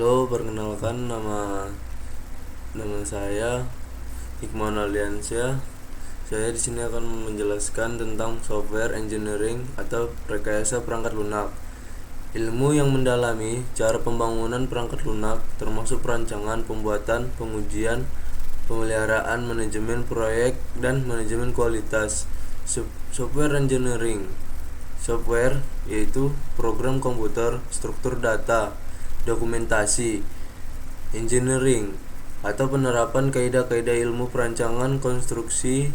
Halo, perkenalkan nama saya Hikman Aliansyah. Saya di sini akan menjelaskan tentang software engineering atau rekayasa perangkat lunak. Ilmu yang mendalami cara pembangunan perangkat lunak termasuk perancangan, pembuatan, pengujian, pemeliharaan, manajemen proyek, dan manajemen kualitas. Software engineering software yaitu program komputer, struktur data, dokumentasi, engineering atau penerapan kaidah-kaidah ilmu perancangan konstruksi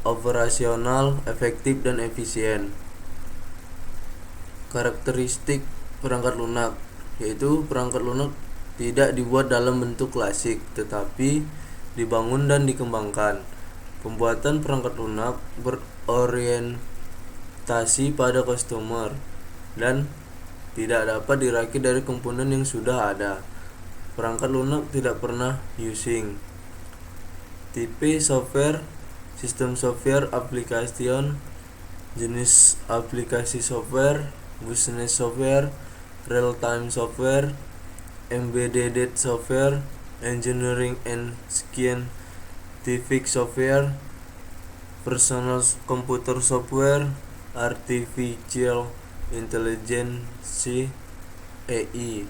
operasional efektif dan efisien. Karakteristik perangkat lunak yaitu perangkat lunak tidak dibuat dalam bentuk klasik tetapi dibangun dan dikembangkan. Pembuatan perangkat lunak berorientasi pada customer dan tidak dapat dirakit dari komponen yang sudah ada. Perangkat lunak tidak pernah using. Tipe software, sistem software, application, jenis aplikasi software, business software, real-time software, embedded software, engineering and scientific software, personal computer software, artificial intelligence (AI).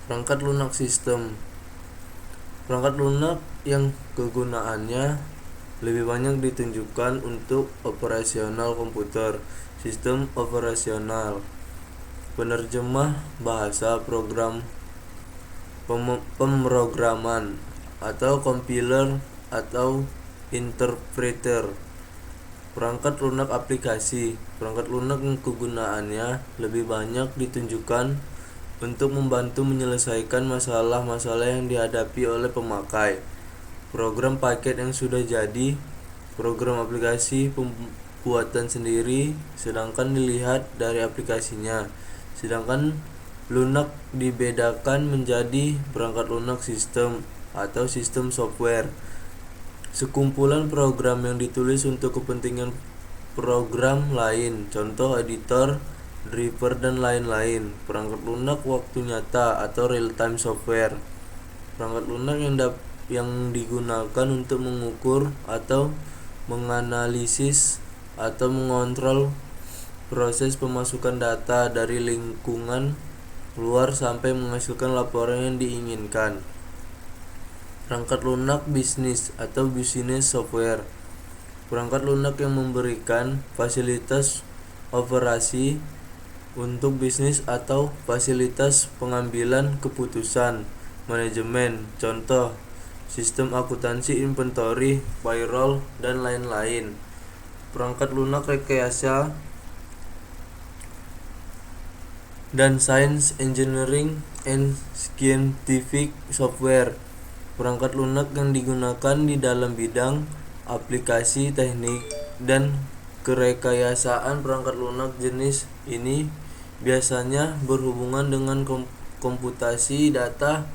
Perangkat lunak sistem. Perangkat lunak yang kegunaannya lebih banyak ditunjukkan untuk operasional komputer, sistem operasional, penerjemah bahasa program, pemrograman atau compiler atau interpreter. Perangkat lunak aplikasi. Perangkat lunak yang kegunaannya lebih banyak ditunjukkan untuk membantu menyelesaikan masalah-masalah yang dihadapi oleh pemakai. Program paket yang sudah jadi, program aplikasi pembuatan sendiri, sedangkan dilihat dari aplikasinya. Sedangkan lunak dibedakan menjadi perangkat lunak sistem atau sistem software. Sekumpulan program yang ditulis untuk kepentingan program lain, contoh editor, driver, dan lain-lain. Perangkat lunak waktu nyata atau real-time software. Perangkat lunak yang digunakan untuk mengukur atau menganalisis atau mengontrol proses pemasukan data dari lingkungan luar sampai menghasilkan laporan yang diinginkan. Perangkat lunak bisnis atau business software. Perangkat lunak yang memberikan fasilitas operasi untuk bisnis atau fasilitas pengambilan keputusan manajemen, contoh sistem akuntansi, inventory, payroll, dan lain-lain. Perangkat lunak rekayasa dan science engineering and scientific software. Perangkat lunak yang digunakan di dalam bidang aplikasi teknik dan kerekayasaan. Perangkat lunak jenis ini biasanya berhubungan dengan komputasi data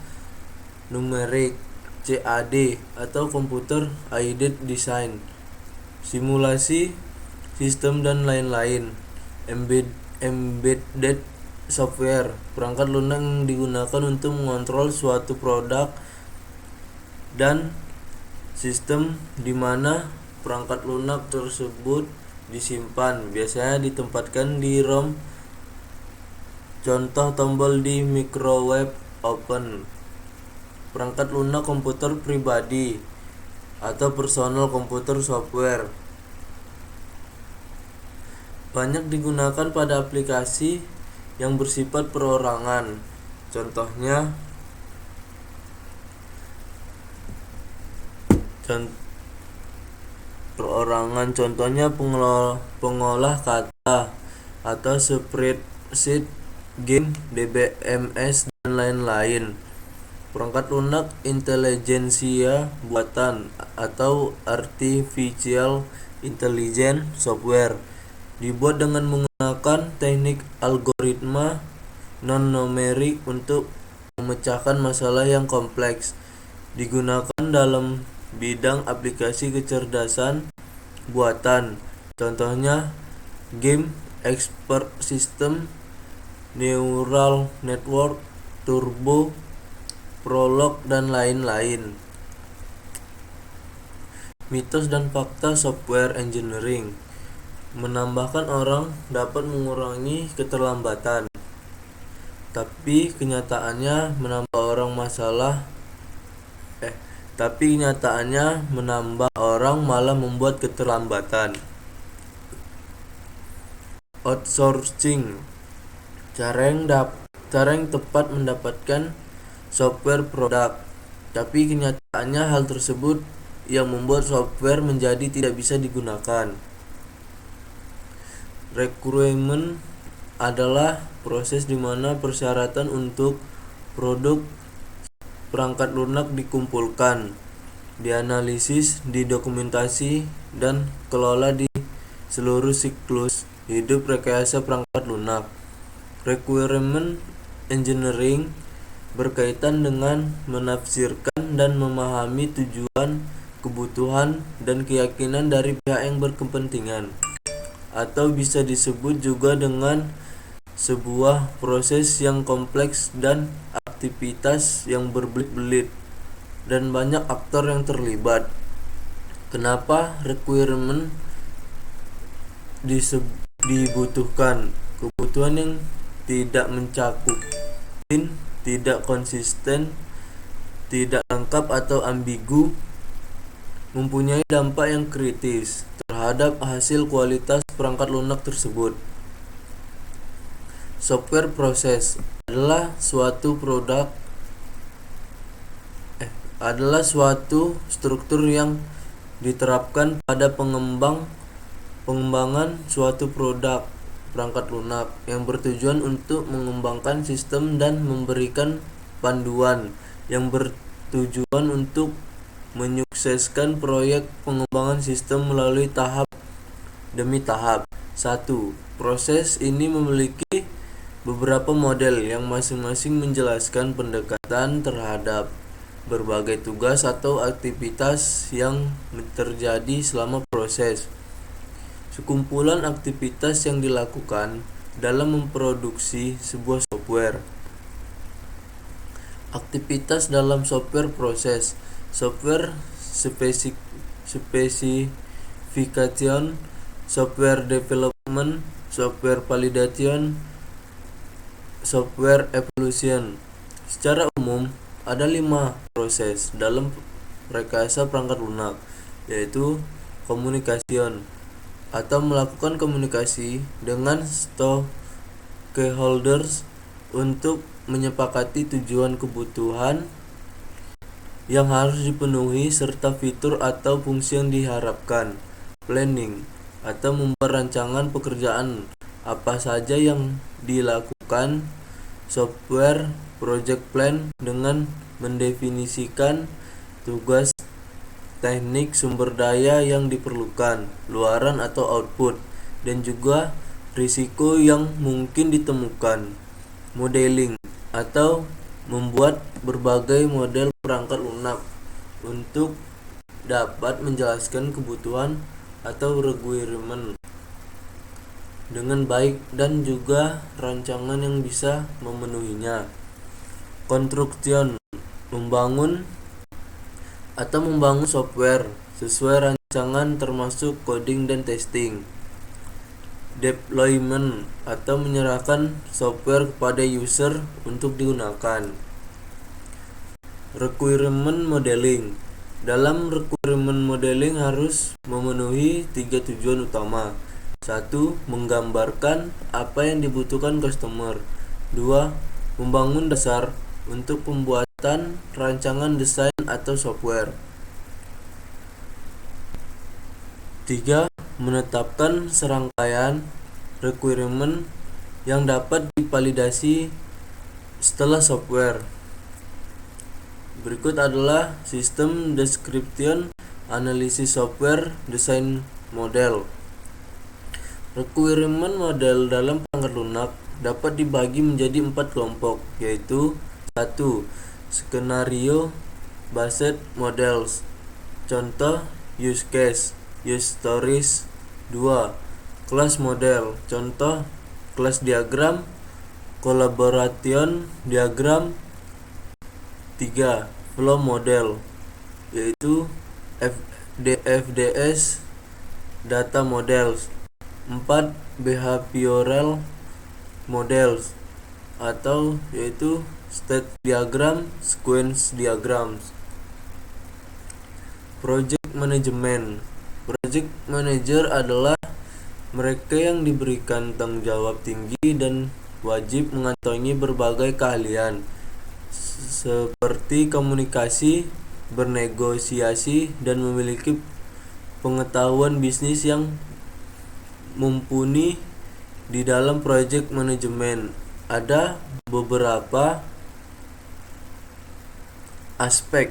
numerik (CAD) atau computer aided design, simulasi sistem, dan lain-lain. Embedded software. Perangkat lunak yang digunakan untuk mengontrol suatu produk dan sistem di mana perangkat lunak tersebut disimpan, biasanya ditempatkan di ROM, contoh tombol di microwave oven. Perangkat lunak komputer pribadi atau personal computer software banyak digunakan pada aplikasi yang bersifat perorangan, contohnya pengolah kata atau spreadsheet, game, DBMS, dan lain-lain. Perangkat lunak intelijensia buatan atau artificial intelligence software dibuat dengan menggunakan teknik algoritma non-numerik untuk memecahkan masalah yang kompleks. Digunakan dalam bidang aplikasi kecerdasan buatan, contohnya game, expert system, neural network, turbo, prolog, dan lain-lain. Mitos dan fakta software engineering menambahkan orang dapat mengurangi keterlambatan, tapi kenyataannya menambah orang malah membuat keterlambatan. Outsourcing, cara yang tepat mendapatkan software produk, tapi kenyataannya hal tersebut yang membuat software menjadi tidak bisa digunakan. Requirement adalah proses di mana persyaratan untuk produk perangkat lunak dikumpulkan, dianalisis, didokumentasi, dan kelola di seluruh siklus hidup rekayasa perangkat lunak. Requirement engineering berkaitan dengan menafsirkan dan memahami tujuan, kebutuhan, dan keyakinan dari pihak yang berkepentingan, atau bisa disebut juga dengan sebuah proses yang kompleks dan aktivitas yang berbelit-belit dan banyak aktor yang terlibat. Kenapa requirement dibutuhkan? Kebutuhan yang tidak mencakup, tidak konsisten, tidak lengkap atau ambigu, mempunyai dampak yang kritis terhadap hasil kualitas perangkat lunak tersebut. Software proses adalah suatu struktur yang diterapkan pada pengembangan suatu produk perangkat lunak yang bertujuan untuk mengembangkan sistem dan memberikan panduan yang bertujuan untuk menyukseskan proyek pengembangan sistem melalui tahap demi tahap. 1. Proses ini memiliki beberapa model yang masing-masing menjelaskan pendekatan terhadap berbagai tugas atau aktivitas yang terjadi selama proses. Sekumpulan aktivitas yang dilakukan dalam memproduksi sebuah software. Aktivitas dalam software proses. Software specification, software development, software validation, software evaluation. Secara umum, ada 5 proses dalam rekayasa perangkat lunak, yaitu communication, atau melakukan komunikasi dengan stakeholders untuk menyepakati tujuan, kebutuhan yang harus dipenuhi, serta fitur atau fungsi yang diharapkan. Planning, atau membuat rancangan pekerjaan apa saja yang dilakukan. Software project plan dengan mendefinisikan tugas, teknik, sumber daya yang diperlukan, luaran atau output, dan juga risiko yang mungkin ditemukan. Modeling, atau membuat berbagai model perangkat lunak untuk dapat menjelaskan kebutuhan atau requirement dengan baik dan juga rancangan yang bisa memenuhinya. Construction, membangun software sesuai rancangan termasuk coding dan testing. Deployment, atau menyerahkan software kepada user untuk digunakan. Requirement modeling. Dalam requirement modeling harus memenuhi 3 tujuan utama. 1. Menggambarkan apa yang dibutuhkan customer. 2. Membangun dasar untuk pembuatan rancangan desain atau software. 3. Menetapkan serangkaian requirement yang dapat divalidasi setelah software. Berikut adalah sistem description, analisis software, desain model. Requirement model dalam perangkat lunak dapat dibagi menjadi 4 kelompok, yaitu 1. Skenario based models. Contoh use case, use stories. 2. Class model. Contoh class diagram, collaboration diagram. 3. Flow model, yaitu DFDS data models. 4. Behavioral models, atau yaitu state diagram, sequence diagrams. Project management. Project manager adalah mereka yang diberikan tanggung jawab tinggi dan wajib mengantongi berbagai keahlian seperti komunikasi, bernegosiasi, dan memiliki pengetahuan bisnis yang mumpuni. Di dalam project management ada beberapa aspek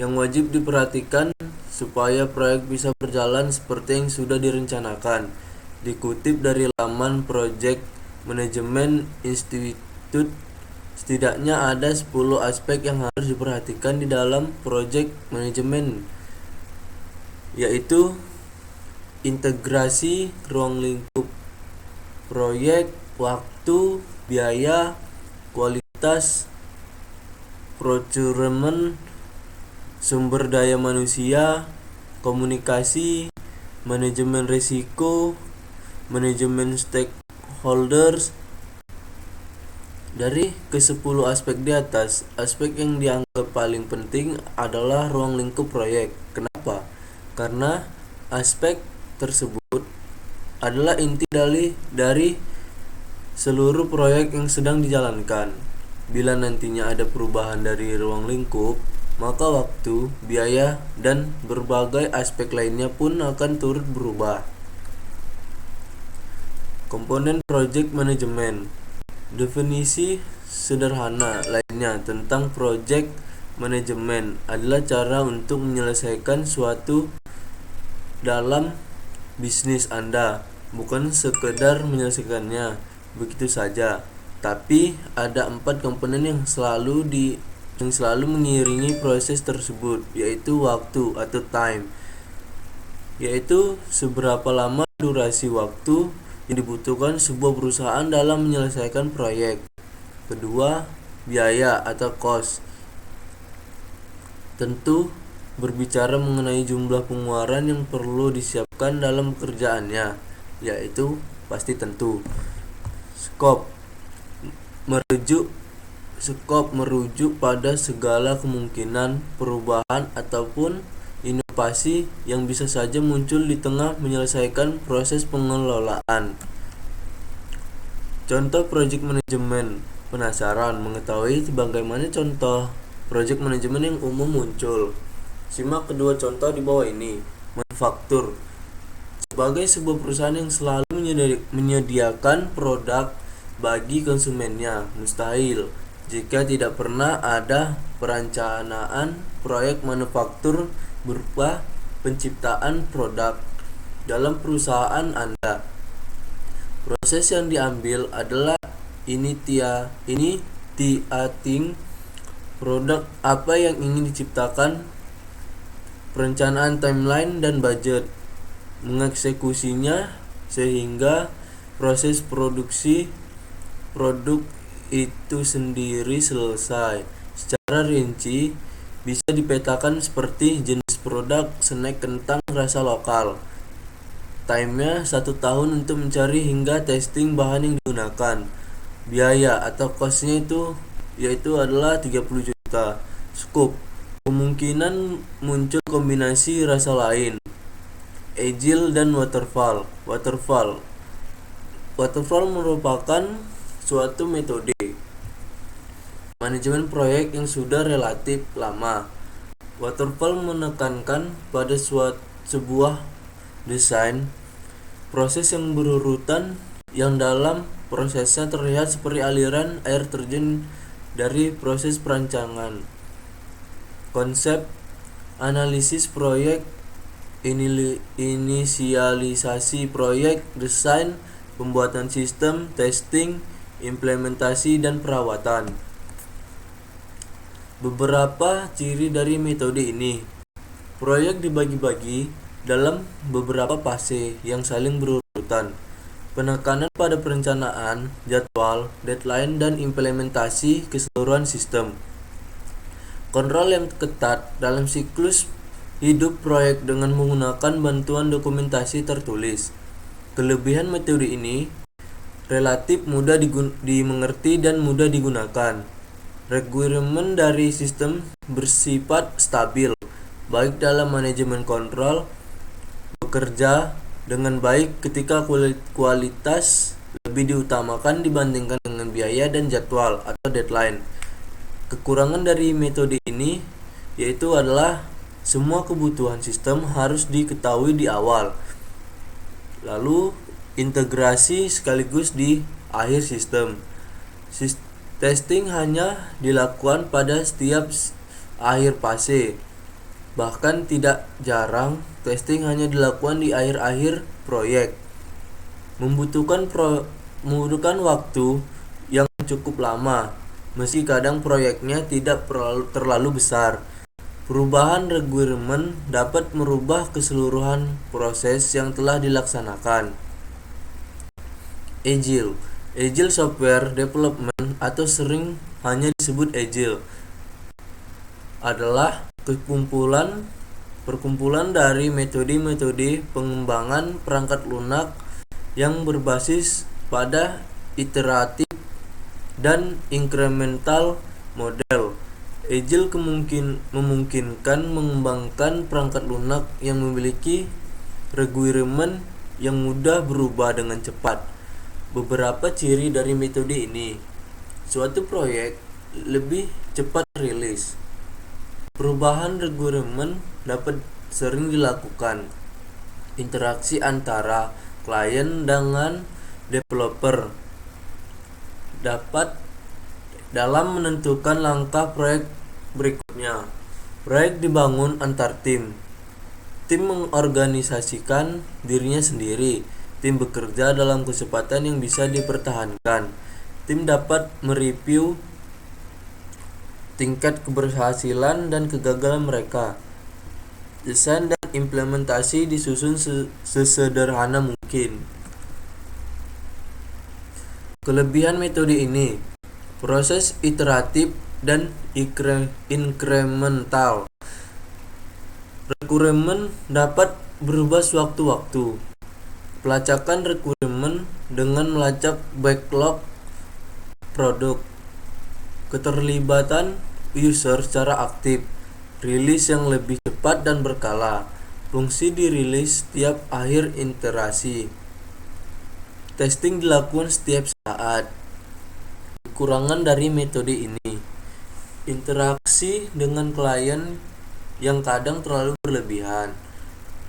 yang wajib diperhatikan supaya proyek bisa berjalan seperti yang sudah direncanakan. Dikutip dari laman Project Management Institute, setidaknya ada 10 aspek yang harus diperhatikan di dalam project management, yaitu integrasi ruang lingkup proyek, waktu, biaya, kualitas, procurement, sumber daya manusia, komunikasi, manajemen risiko, manajemen stakeholders. Dari ke-10 aspek di atas, aspek yang dianggap paling penting adalah ruang lingkup proyek. Kenapa? Karena aspek tersebut adalah inti dari seluruh proyek yang sedang dijalankan. Bila nantinya ada perubahan dari ruang lingkup, maka waktu, biaya, dan berbagai aspek lainnya pun akan turut berubah. Komponen project management. Definisi sederhana lainnya tentang project management adalah cara untuk menyelesaikan suatu dalam bisnis Anda, bukan sekedar menyelesaikannya begitu saja, tapi ada 4 komponen yang selalu mengiringi proses tersebut, yaitu waktu atau time, yaitu seberapa lama durasi waktu yang dibutuhkan sebuah perusahaan dalam menyelesaikan proyek. Kedua, biaya atau cost. Tentu berbicara mengenai jumlah pengeluaran yang perlu disiapkan dalam pekerjaannya, yaitu pasti tentu. Scope merujuk pada segala kemungkinan perubahan ataupun inovasi yang bisa saja muncul di tengah menyelesaikan proses pengelolaan. Contoh project management. Penasaran mengetahui bagaimana contoh project management yang umum muncul? Simak kedua contoh di bawah ini. Manufaktur. Sebagai sebuah perusahaan yang selalu menyediakan produk bagi konsumennya, mustahil jika tidak pernah ada perencanaan proyek manufaktur berupa penciptaan produk dalam perusahaan Anda. Proses yang diambil adalah initiating produk apa yang ingin diciptakan, perencanaan timeline dan budget, mengeksekusinya sehingga proses produksi produk itu sendiri selesai. Secara rinci bisa dipetakan seperti jenis produk snack kentang rasa lokal. Time-nya 1 tahun untuk mencari hingga testing bahan yang digunakan. Biaya atau cost-nya yaitu adalah 30 juta. Scope. Kemungkinan muncul kombinasi rasa lain, agile dan waterfall. Waterfall merupakan suatu metode manajemen proyek yang sudah relatif lama. Waterfall menekankan pada sebuah desain proses yang berurutan yang dalam prosesnya terlihat seperti aliran air terjun dari proses perancangan, konsep, analisis proyek, inisialisasi proyek, desain, pembuatan sistem, testing, implementasi, dan perawatan. Beberapa ciri dari metode ini. Proyek dibagi-bagi dalam beberapa fase yang saling berurutan. Penekanan pada perencanaan, jadwal, deadline, dan implementasi keseluruhan sistem. Kontrol yang ketat dalam siklus hidup proyek dengan menggunakan bantuan dokumentasi tertulis. Kelebihan metode ini relatif mudah dimengerti dan mudah digunakan. Requirement dari sistem bersifat stabil, baik dalam manajemen kontrol, bekerja dengan baik ketika kualitas lebih diutamakan dibandingkan dengan biaya dan jadwal atau deadline. Kekurangan dari metode ini yaitu adalah semua kebutuhan sistem harus diketahui di awal, lalu integrasi sekaligus di akhir sistem. Testing hanya dilakukan pada setiap akhir fase. Bahkan tidak jarang testing hanya dilakukan di akhir-akhir proyek. Membutuhkan waktu yang cukup lama, meski kadang proyeknya tidak terlalu besar. Perubahan requirement dapat merubah keseluruhan proses yang telah dilaksanakan. Agile Software Development atau sering hanya disebut Agile adalah perkumpulan dari metode-metode pengembangan perangkat lunak yang berbasis pada iteratif dan incremental model. Agile memungkinkan mengembangkan perangkat lunak yang memiliki requirement yang mudah berubah dengan cepat. Beberapa ciri dari metode ini: suatu proyek lebih cepat rilis. Perubahan requirement dapat sering dilakukan. Interaksi antara klien dengan developer dapat dalam menentukan langkah proyek berikutnya. Proyek dibangun antar tim. Tim mengorganisasikan dirinya sendiri. Tim bekerja dalam kesempatan yang bisa dipertahankan. Tim dapat mereview tingkat keberhasilan dan kegagalan mereka. Desain dan implementasi disusun sesederhana mungkin. Kelebihan metode ini: proses iteratif dan incremental. Requirement dapat berubah sewaktu-waktu. Pelacakan requirement dengan melacak backlog produk. Keterlibatan user secara aktif. Rilis yang lebih cepat dan berkala. Fungsi dirilis setiap akhir iterasi. Testing dilakukan setiap saat. Kekurangan dari metode ini: interaksi dengan klien yang kadang terlalu berlebihan.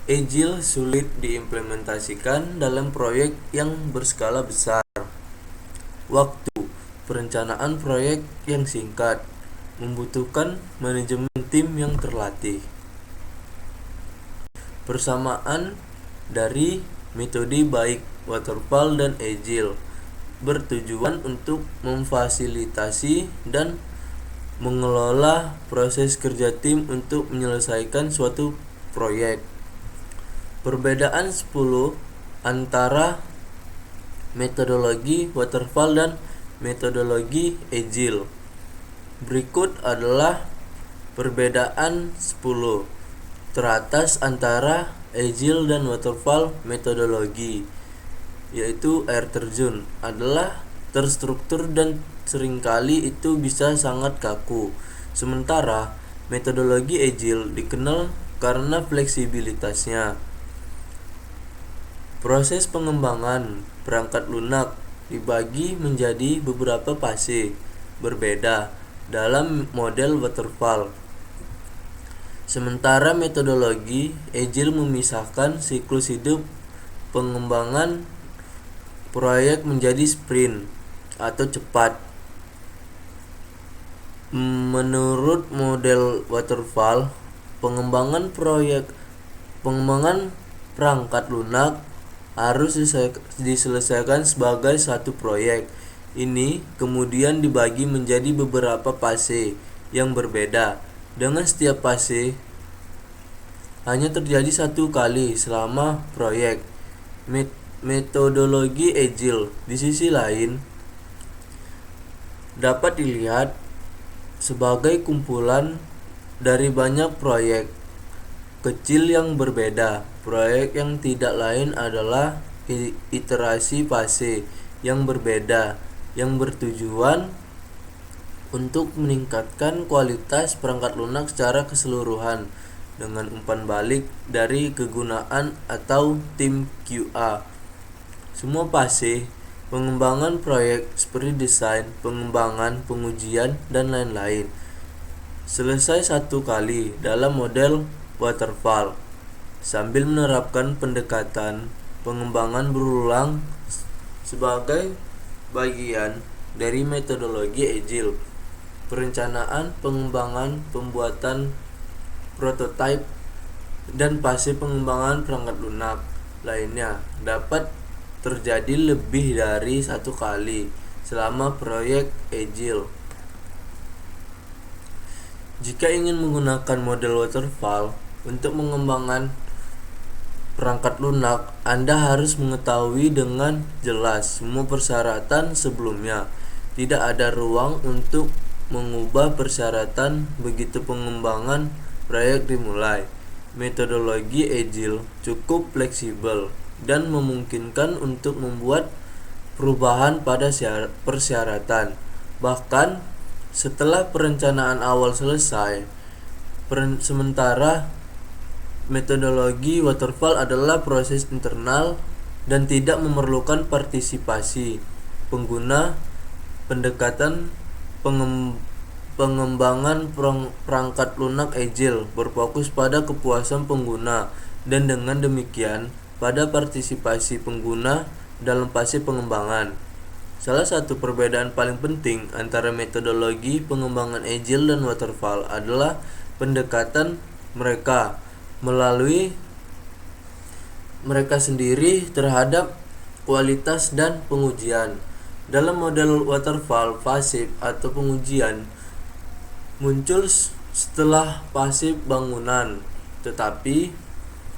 Agile sulit diimplementasikan dalam proyek yang berskala besar. Waktu perencanaan proyek yang singkat, membutuhkan manajemen tim yang terlatih. Persamaan dari metode baik waterfall dan agile bertujuan untuk memfasilitasi dan mengelola proses kerja tim untuk menyelesaikan suatu proyek. Perbedaan 10 antara metodologi waterfall dan metodologi agile. Berikut adalah perbedaan 10 teratas antara agile dan waterfall metodologi, yaitu air terjun adalah terstruktur dan seringkali itu bisa sangat kaku. Sementara metodologi agile dikenal karena fleksibilitasnya. Proses pengembangan perangkat lunak dibagi menjadi beberapa fase berbeda dalam model waterfall. Sementara metodologi agile memisahkan siklus hidup pengembangan proyek menjadi sprint atau cepat. Menurut model waterfall, pengembangan perangkat lunak harus diselesaikan sebagai satu proyek. Ini kemudian dibagi menjadi beberapa fase yang berbeda, dengan setiap fase hanya terjadi satu kali selama proyek. metodologi Agile di sisi lain dapat dilihat sebagai kumpulan dari banyak proyek kecil yang berbeda. Proyek yang tidak lain adalah iterasi fase yang berbeda yang bertujuan untuk meningkatkan kualitas perangkat lunak secara keseluruhan dengan umpan balik dari kegunaan atau tim QA. Semua fase pengembangan proyek seperti desain, pengembangan, pengujian, dan lain-lain selesai satu kali dalam model waterfall sambil menerapkan pendekatan pengembangan berulang sebagai bagian dari metodologi Agile. Perencanaan, pengembangan, pembuatan prototipe, dan fase pengembangan perangkat lunak lainnya dapat terjadi lebih dari satu kali selama proyek Agile. Jika ingin menggunakan model waterfall untuk mengembangkan perangkat lunak, Anda harus mengetahui dengan jelas semua persyaratan sebelumnya. Tidak ada ruang untuk mengubah persyaratan begitu pengembangan proyek dimulai. Metodologi Agile cukup fleksibel dan memungkinkan untuk membuat perubahan pada persyaratan. Bahkan setelah perencanaan awal selesai. Sementara metodologi waterfall adalah proses internal dan tidak memerlukan partisipasi pengguna. Pendekatan pengembangan perangkat lunak Agile berfokus pada kepuasan pengguna dan dengan demikian pada partisipasi pengguna dalam fase pengembangan. Salah satu perbedaan paling penting antara metodologi pengembangan Agile dan waterfall adalah pendekatan mereka melalui mereka sendiri terhadap kualitas dan pengujian. Dalam model waterfall, fase atau pengujian muncul setelah fase bangunan, tetapi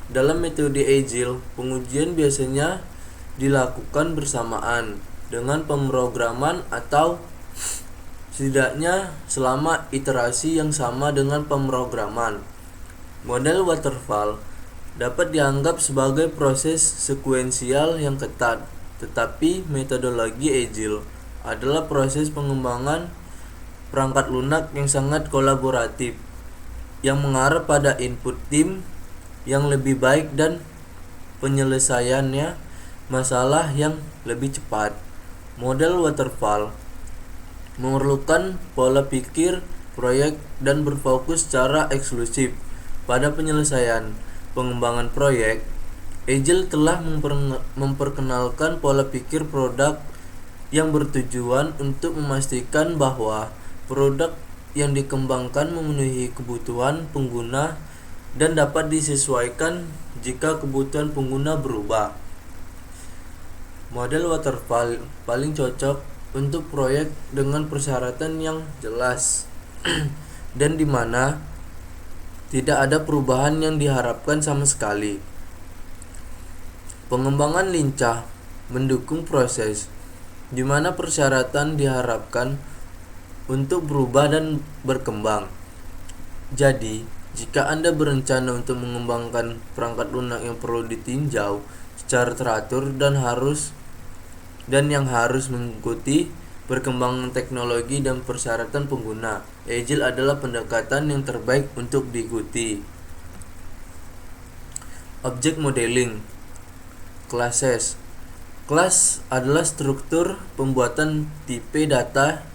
dalam metode Agile, pengujian biasanya dilakukan bersamaan dengan pemrograman atau setidaknya selama iterasi yang sama dengan pemrograman. Model waterfall dapat dianggap sebagai proses sekuensial yang ketat, tetapi metodologi Agile adalah proses pengembangan perangkat lunak yang sangat kolaboratif, yang mengarah pada input tim yang lebih baik dan penyelesaiannya masalah yang lebih cepat. Model waterfall memerlukan pola pikir proyek dan berfokus secara eksklusif pada penyelesaian pengembangan proyek. Agile telah memperkenalkan pola pikir produk yang bertujuan untuk memastikan bahwa produk yang dikembangkan memenuhi kebutuhan pengguna dan dapat disesuaikan jika kebutuhan pengguna berubah. Model waterfall paling cocok untuk proyek dengan persyaratan yang jelas dan di mana tidak ada perubahan yang diharapkan sama sekali. Pengembangan lincah mendukung proses di mana persyaratan diharapkan untuk berubah dan berkembang. Jadi, jika Anda berencana untuk mengembangkan perangkat lunak yang perlu ditinjau secara teratur dan yang harus mengikuti perkembangan teknologi dan persyaratan pengguna, Agile adalah pendekatan yang terbaik untuk diikuti. Object Modeling. Classes. Kelas adalah struktur pembuatan tipe data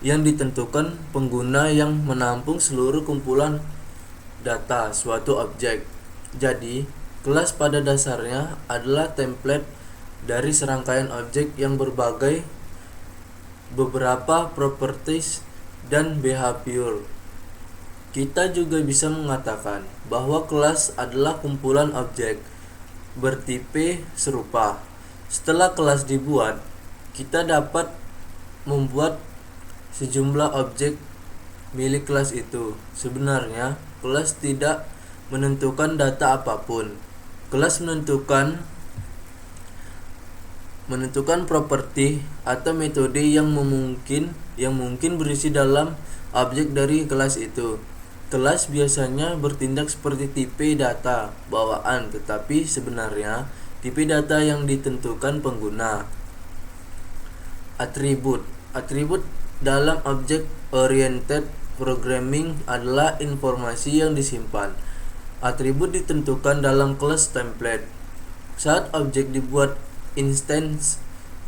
yang ditentukan pengguna yang menampung seluruh kumpulan data suatu objek. Jadi, kelas pada dasarnya adalah template dari serangkaian objek yang berbagai beberapa properties dan behavior. Kita juga bisa mengatakan bahwa kelas adalah kumpulan objek bertipe serupa. Setelah kelas dibuat, kita dapat membuat sejumlah objek milik kelas itu. Sebenarnya, kelas tidak menentukan data apapun. Kelas menentukan menentukan properti atau metode yang mungkin berisi dalam objek dari kelas itu. Kelas biasanya bertindak seperti tipe data bawaan, tetapi sebenarnya tipe data yang ditentukan pengguna. Atribut dalam object oriented programming adalah informasi yang disimpan. Atribut ditentukan dalam kelas template. Saat objek dibuat instance,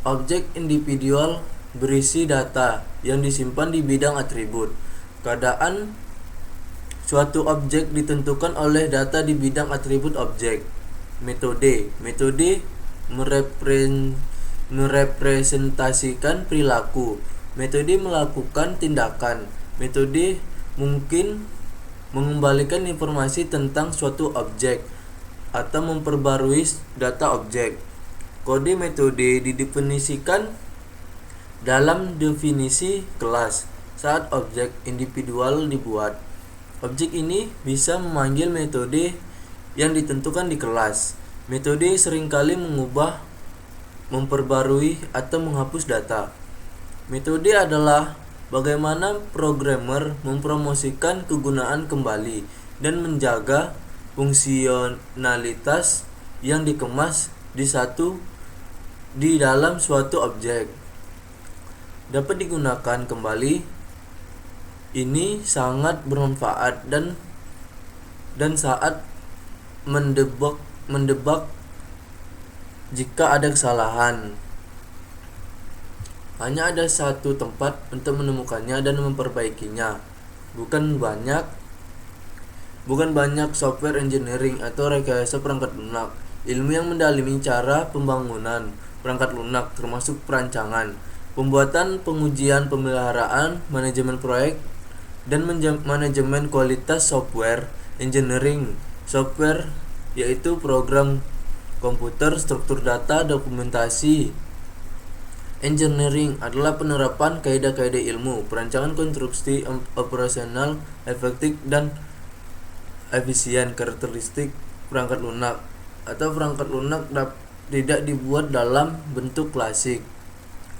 objek individual berisi data yang disimpan di bidang atribut. Keadaan suatu objek ditentukan oleh data di bidang atribut objek. Metode merepresentasikan perilaku. Metode melakukan tindakan. Metode mungkin mengembalikan informasi tentang suatu objek atau memperbarui data objek. Kode metode didefinisikan dalam definisi kelas saat objek individual dibuat. Objek ini bisa memanggil metode yang ditentukan di kelas. Metode seringkali mengubah, memperbarui, atau menghapus data. Metode adalah bagaimana programmer mempromosikan kegunaan kembali dan menjaga fungsionalitas yang dikemas di dalam suatu objek dapat digunakan kembali. Ini sangat bermanfaat dan saat mendebak jika ada kesalahan. Hanya ada satu tempat untuk menemukannya dan memperbaikinya. Bukan banyak software engineering atau rekayasa perangkat lunak. Ilmu yang mendalami cara pembangunan perangkat lunak termasuk perancangan, pembuatan, pengujian, pemeliharaan, manajemen proyek, dan manajemen kualitas software. Engineering software yaitu program komputer, struktur data, dokumentasi. Engineering adalah penerapan kaidah-kaidah ilmu, perancangan konstruksi operasional, efektif dan efisien. Karakteristik perangkat lunak atau perangkat lunak tidak dibuat dalam bentuk klasik,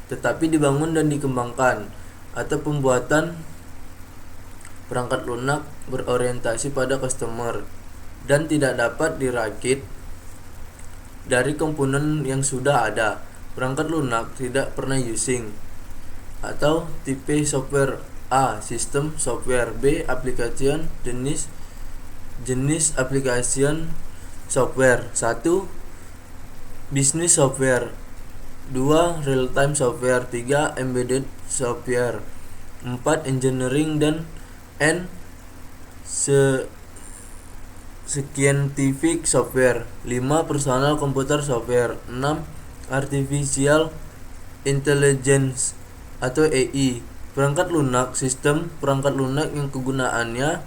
tetapi dibangun dan dikembangkan. Atau pembuatan perangkat lunak berorientasi pada customer dan tidak dapat dirakit dari komponen yang sudah ada. Perangkat lunak tidak pernah using atau tipe software: A. Sistem software, B. Application. Jenis application software: 1. Business software, 2. Real time software, 3. Embedded software, 4. Engineering, dan N. Scientific software, 5. Personal computer software, 6. Artificial intelligence atau AI. Perangkat lunak sistem perangkat lunak yang kegunaannya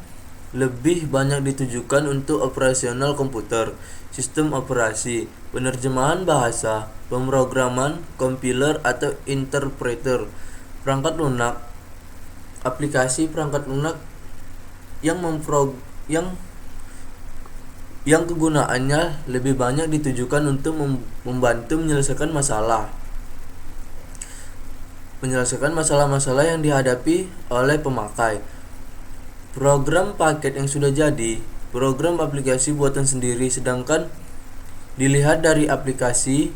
lebih banyak ditujukan untuk operasional komputer, sistem operasi, penerjemahan bahasa, pemrograman, compiler atau interpreter. Perangkat lunak aplikasi perangkat lunak yang kegunaannya lebih banyak ditujukan untuk membantu menyelesaikan masalah-masalah yang dihadapi oleh pemakai. Program paket yang sudah jadi, program aplikasi buatan sendiri. Sedangkan dilihat dari aplikasinya,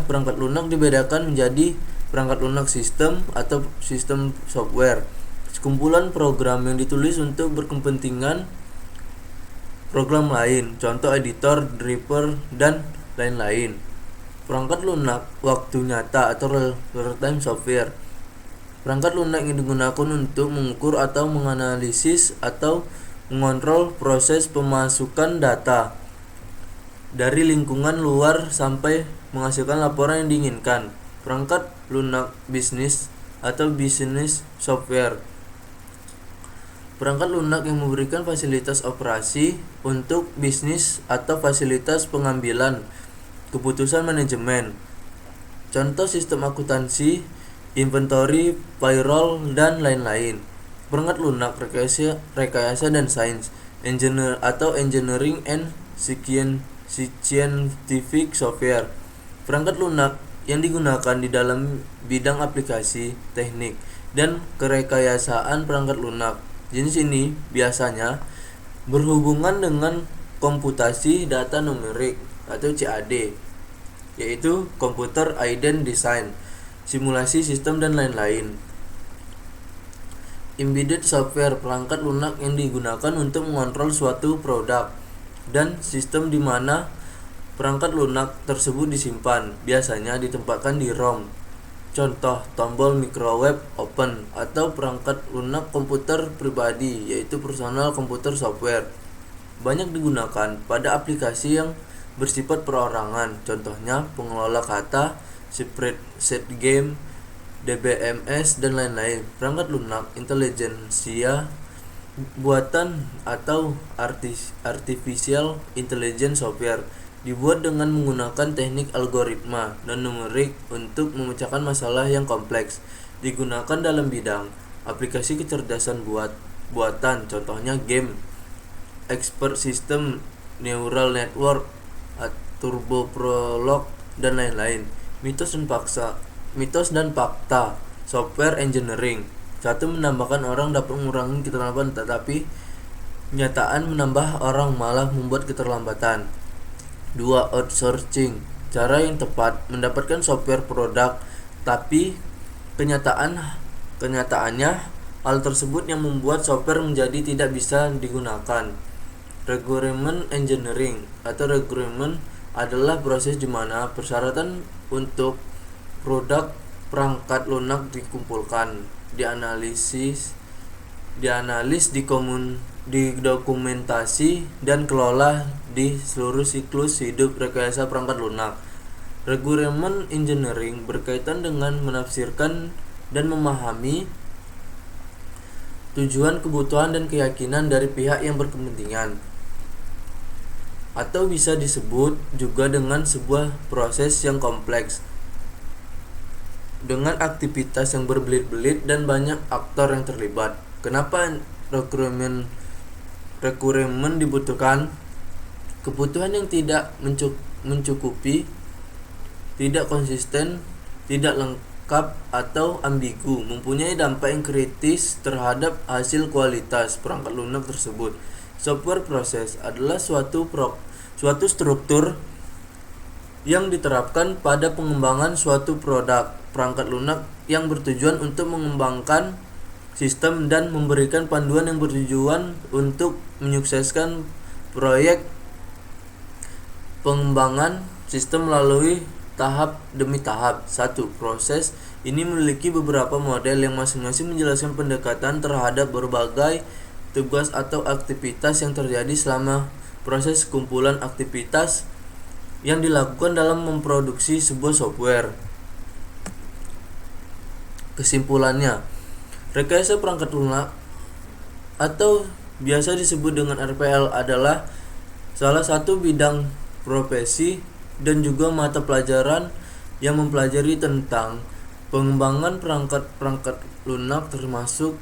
perangkat lunak dibedakan menjadi perangkat lunak sistem atau sistem software, sekumpulan program yang ditulis untuk berkepentingan program lain, contoh editor, driver, dan lain-lain. Perangkat lunak waktu nyata atau real-time software, perangkat lunak yang digunakan untuk mengukur atau menganalisis atau mengontrol proses pemasukan data dari lingkungan luar sampai menghasilkan laporan yang diinginkan. Perangkat lunak bisnis atau business software, perangkat lunak yang memberikan fasilitas operasi untuk bisnis atau fasilitas pengambilan keputusan manajemen, contoh sistem akuntansi, inventory, payroll, dan lain-lain. Perangkat lunak rekayasa dan sains, engineering and scientific software, Perangkat lunak yang digunakan di dalam bidang aplikasi, teknik, dan kerekayasaan perangkat lunak. Jenis ini biasanya berhubungan dengan komputasi data numerik atau CAD, yaitu Computer Aided Design, simulasi sistem dan lain-lain. Embedded software, perangkat lunak yang digunakan untuk mengontrol suatu produk dan sistem di mana perangkat lunak tersebut disimpan, biasanya ditempatkan di ROM. Contoh, tombol microwave open atau perangkat lunak komputer pribadi, yaitu personal computer software. Banyak digunakan pada aplikasi yang bersifat perorangan, contohnya pengelola kata, spreadsheet game, DBMS, dan lain-lain. Perangkat lunak intelijensia buatan atau artificial intelligence software dibuat dengan menggunakan teknik algoritma dan numerik untuk memecahkan masalah yang kompleks. Digunakan dalam bidang aplikasi kecerdasan buatan, contohnya game, expert system, neural network, turbo prolog, dan lain-lain. Mitos dan fakta software engineering. 1. Menambahkan orang dapat mengurangi keterlambatan, tetapi kenyataan menambah orang malah membuat keterlambatan. 2. Outsourcing. Cara yang tepat mendapatkan software produk, tapi kenyataannya hal tersebut yang membuat software menjadi tidak bisa digunakan. Requirement engineering atau requirement adalah proses di mana persyaratan untuk produk perangkat lunak dikumpulkan, dianalisis, didokumentasi, dan kelola di seluruh siklus hidup rekayasa perangkat lunak. Requirement engineering berkaitan dengan menafsirkan dan memahami tujuan, kebutuhan, dan keyakinan dari pihak yang berkepentingan, atau bisa disebut juga dengan sebuah proses yang kompleks dengan aktivitas yang berbelit-belit dan banyak aktor yang terlibat. Kenapa requirement dibutuhkan? Kebutuhan yang tidak mencukupi, tidak konsisten, tidak lengkap, atau ambigu mempunyai dampak yang kritis terhadap hasil kualitas perangkat lunak tersebut. Software proses adalah suatu struktur yang diterapkan pada pengembangan suatu produk perangkat lunak yang bertujuan untuk mengembangkan sistem dan memberikan panduan yang bertujuan untuk menyukseskan proyek pengembangan sistem melalui tahap demi tahap. 1. Proses ini memiliki beberapa model yang masing-masing menjelaskan pendekatan terhadap berbagai tugas atau aktivitas yang terjadi selama proses. Kumpulan aktivitas yang dilakukan dalam memproduksi sebuah software. Kesimpulannya, rekayasa perangkat lunak atau biasa disebut dengan RPL adalah salah satu bidang profesi dan juga mata pelajaran yang mempelajari tentang pengembangan perangkat lunak, termasuk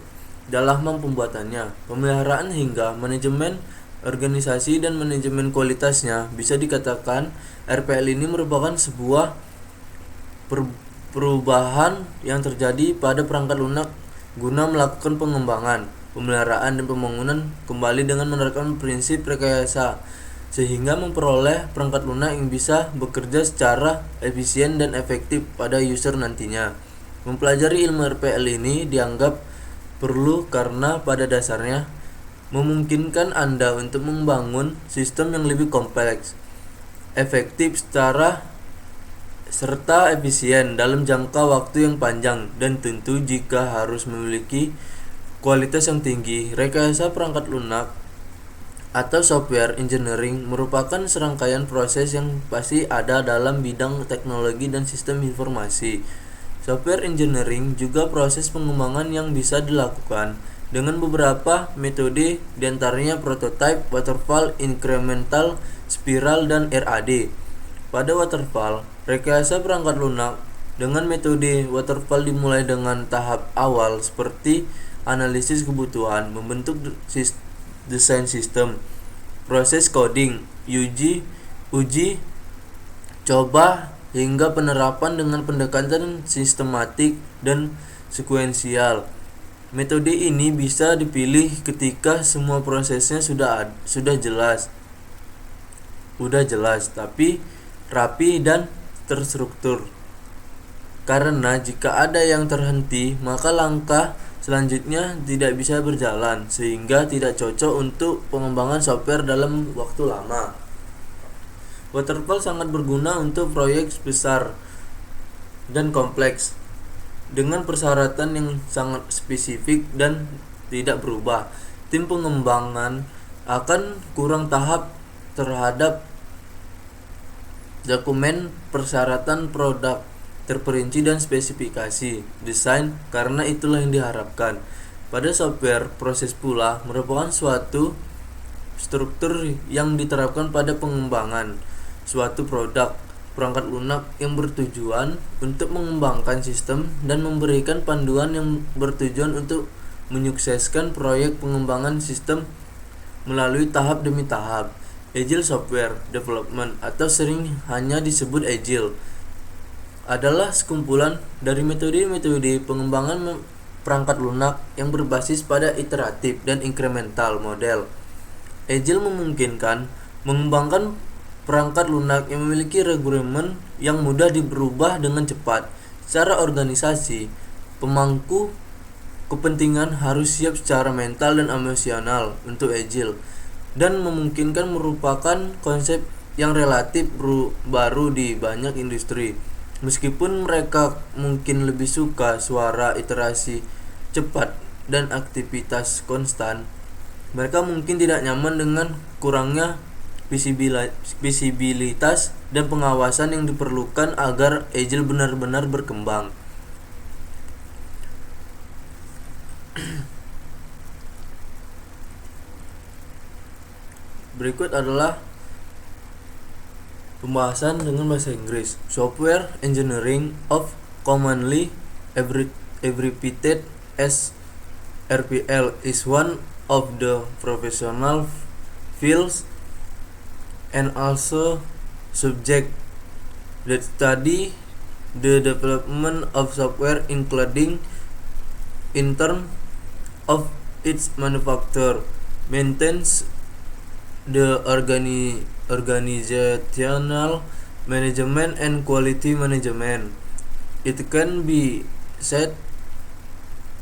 dalam pembuatannya, pemeliharaan, hingga manajemen organisasi dan manajemen kualitasnya. Bisa dikatakan RPL ini merupakan sebuah perubahan yang terjadi pada perangkat lunak guna melakukan pengembangan, pemeliharaan, dan pembangunan kembali dengan menerapkan prinsip rekayasa, sehingga memperoleh perangkat lunak yang bisa bekerja secara efisien dan efektif pada user nantinya. Mempelajari ilmu RPL ini dianggap perlu karena pada dasarnya memungkinkan Anda untuk membangun sistem yang lebih kompleks, efektif serta efisien dalam jangka waktu yang panjang, dan tentu jika harus memiliki kualitas yang tinggi. Rekayasa perangkat lunak atau software engineering merupakan serangkaian proses yang pasti ada dalam bidang teknologi dan sistem informasi. Software engineering juga proses pengembangan yang bisa dilakukan dengan beberapa metode, diantaranya prototype, waterfall, incremental, spiral, dan RAD. Pada waterfall, rekayasa perangkat lunak dengan metode waterfall dimulai dengan tahap awal seperti analisis kebutuhan, membentuk desain sistem, proses coding, uji coba, hingga penerapan dengan pendekatan sistematik dan sekuensial. Metode ini bisa dipilih ketika semua prosesnya sudah jelas, tapi rapi dan terstruktur. Karena jika ada yang terhenti, maka langkah selanjutnya tidak bisa berjalan, sehingga tidak cocok untuk pengembangan software dalam waktu lama. Waterfall sangat berguna untuk proyek besar dan kompleks dengan persyaratan yang sangat spesifik dan tidak berubah. Tim pengembangan akan kurang tahap terhadap dokumen persyaratan produk terperinci dan spesifikasi desain, karena itulah yang diharapkan. Pada software, proses pula merupakan suatu struktur yang diterapkan pada pengembangan suatu produk perangkat lunak yang bertujuan untuk mengembangkan sistem dan memberikan panduan yang bertujuan untuk menyukseskan proyek pengembangan sistem melalui tahap demi tahap. Agile Software Development, atau sering hanya disebut Agile, adalah sekumpulan dari metode-metode pengembangan perangkat lunak yang berbasis pada iteratif dan incremental model. Agile memungkinkan mengembangkan perangkat lunak yang memiliki requirement yang mudah diubah dengan cepat. Secara organisasi, pemangku kepentingan harus siap secara mental dan emosional untuk Agile, dan memungkinkan merupakan konsep yang relatif baru di banyak industri. Meskipun mereka mungkin lebih suka suara iterasi cepat dan aktivitas konstan, mereka mungkin tidak nyaman dengan kurangnya visibilitas dan pengawasan yang diperlukan agar Agile benar-benar berkembang. Berikut adalah pembahasan dengan bahasa Inggris. Software engineering, of commonly abbreviated as RPL, is one of the professional fields and also subject that study the development of software, including in terms of its manufacture, maintenance, the organizational management, and quality management. It can be said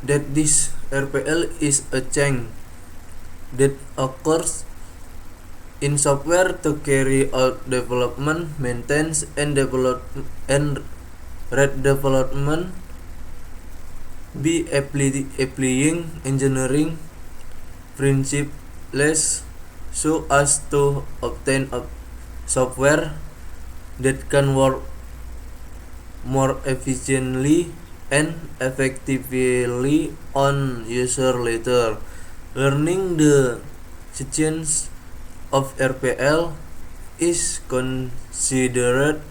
that this RPL is a change that occurs in software to carry out development, maintenance, and redevelopment, by applying engineering principles so as to obtain a software that can work more efficiently and effectively on user later. Learning the science of RPL is considered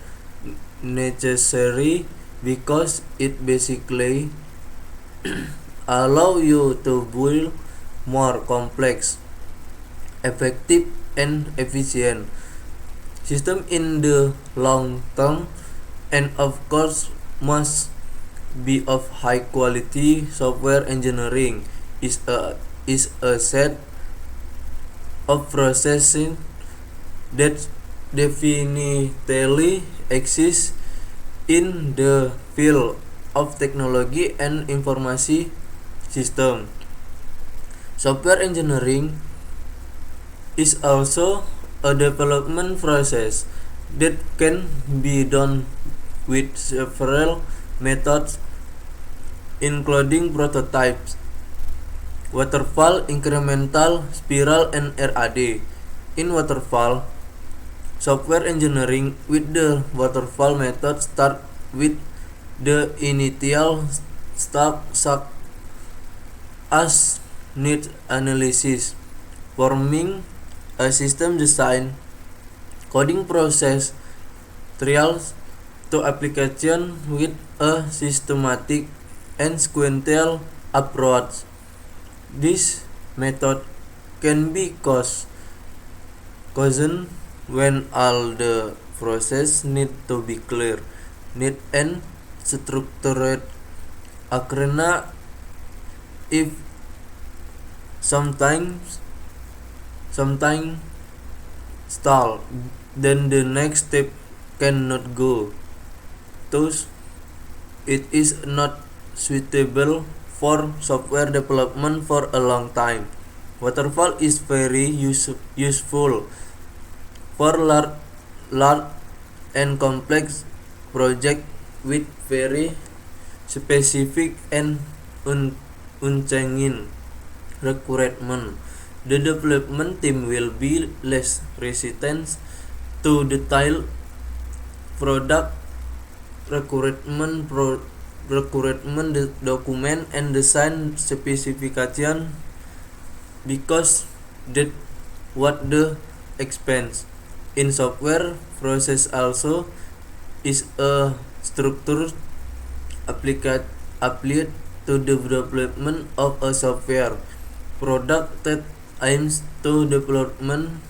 necessary because it basically allow you to build more complex, effective, and efficient system in the long term, and of course must be of high quality. Software engineering is a set of processing that definitely exists in the field of technology and information system. Software engineering is also a development process that can be done with several methods, including prototypes, waterfall, incremental, spiral, and RAD. In waterfall, software engineering with the waterfall method start with the initial step such as need analysis, forming a system design, coding process, trials to application with a systematic and sequential approach. This method can be chosen when all the process need to be clear, neat and structured. Akhirnya, if sometimes stall, then the next step cannot go. Thus, it is not suitable for software development for a long time. Waterfall is very useful for large and complex projects with very specific and unchanging requirements. The development team will be less resistant to detailed product requirement document and design specification, because that what the expense in software process also is a structure applied to the development of a software product that aims to development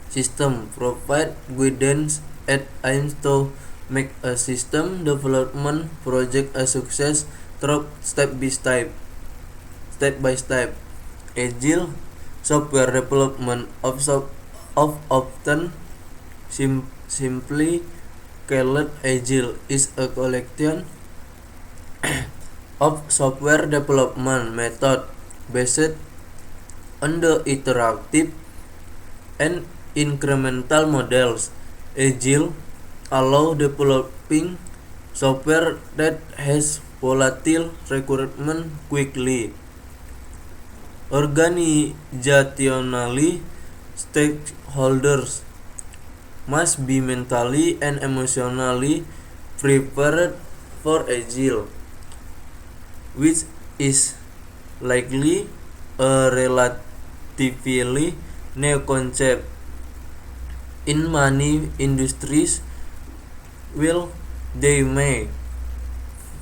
system, provide guidance and aims to make a system development project a success through step by step. Agile software development of often simply called agile is a collection of software development method based on the iterative and incremental models. Agile allow developing software that has volatile requirement quickly. Organizationally, stakeholders must be mentally and emotionally prepared for agile, which is likely a relatively new concept in many industries. While they may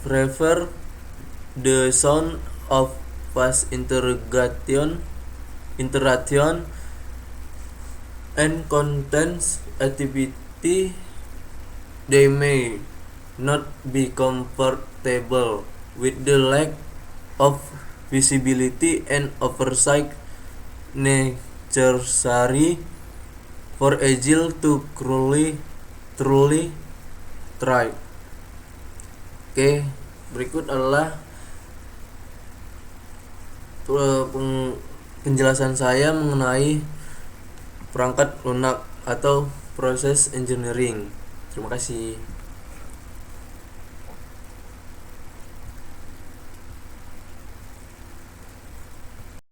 prefer the sound of fast interaction and content activity, they may not be comfortable with the lack of visibility and oversight necessary for agile to truly thrive. Oke, berikut adalah penjelasan saya mengenai perangkat lunak atau proses engineering. Terima kasih.